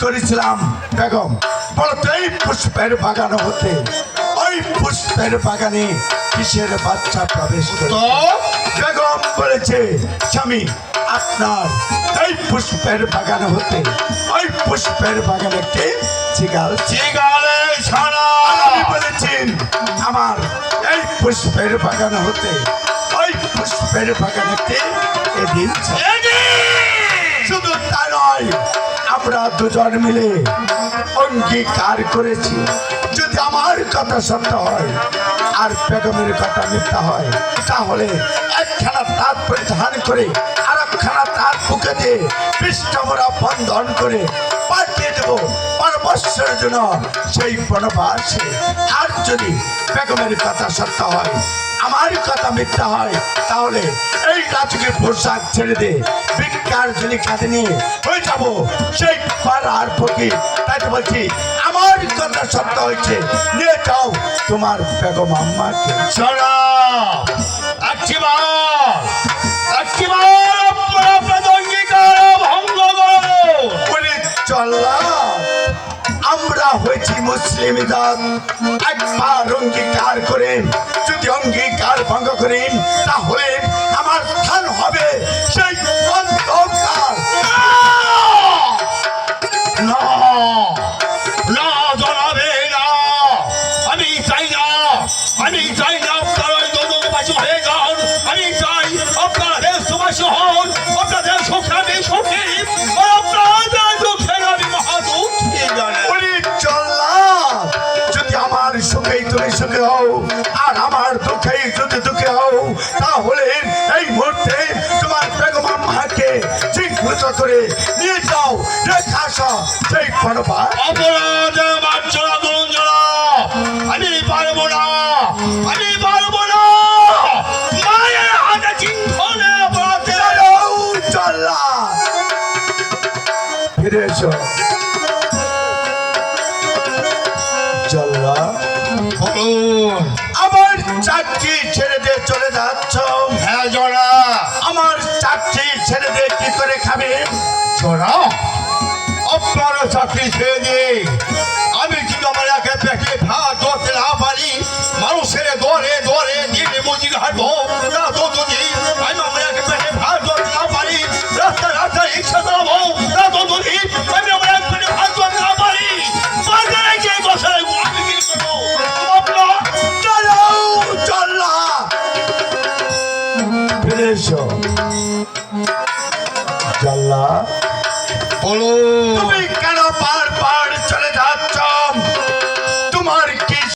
করেছিলাম বেগম, বলতো এই পুষ্পের বাগান হতে ওই পুষ্পের বাগানে কিসের বাচ্চা প্রবেশ করে? তো বেগম বলেছে, স্বামী আপনার এই পুষ্পের বাগান হতে ওই পুষ্পের বাগানে একটি চিগাল চিগালে ছাড়া আমি বলেছেন আমার এই পুষ্পের বাগান হতে ওই পুষ্পের বাগান একটি এদিন শুধু তা নয়, আমরা দুজন মিলে অঙ্গীকার করেছি যদি আমার কথা সত্য হয় আর বেগমের কথা মিথ্যা হয় তাহলে একখানা তাঁত পরিধান করে আর একখানা তাঁত বুকে দিয়ে পৃষ্ঠমরা বন্ধন করে পাঠিয়ে দেবো 5 বৎসরের জন্য সেই বনবাসে। আর যদি বেগমের কথা সত্য হয় আমার কথা মিথ্যা হয় তাহলে এই রাজকে পোশাক ছেড়ে দে ভিক্ষার ঝুলি কাঁধে নিয়ে হয়ে যাবো সেই পাড়ার ফকির। তাই তো বলছি আমার কথা সত্য হয়েছে, নিয়ে যাও তোমার বেগম আম্মাকে। ছাড়া একবার আপনার অঙ্গীকার ভঙ্গ করো। বলে চল্লা আমরা হয়েছি মুসলিম জাত, একবার অঙ্গীকার করে যদি অঙ্গীকার ভঙ্গ করেন তাহলে আমার স্থান হবে সেই অন্ধকার। না না জনাবে না, আমি চাই না আপনারা ওই দোদকবাসী হয়ে যান। আমি চাই আপনারা দেশবাসী হন, আপনাদের সুখে আমি সুখী, আর আপনাদের দুঃখে আমি মহাদুঃখী। বলি চল্লা যদি আমার সুখেই তুমি সুখে হও আর আমার দুঃখেই যদি দুঃখে হও তাহলে এই মুহূর্তে তোমার বেগম আম্মাকে চিহ্নিত করে নিয়ে যাও, রেখে আসো সেই বনবাস। অপরাধ মার্জনা গুঞ্জনা আমি পারবো না, মায়ের হাতে চিহ্নে অপরাধের চল্লা ফিরে এসো। চল্লা বলুন। আমার চাকরি ছেড়ে দিয়ে চলে যাচ্ছ, হ্যাঁ জোড়া আমার চাকরি ছেড়ে দিয়ে কি করে খাবে? জোড়া আপনারও চাকরি ছেড়ে দিয়ে আমি কি আমার একে পেটে ভাত ধরতে না পারি, মানুষের দরে দিন মজুরি হাঁটবো, তা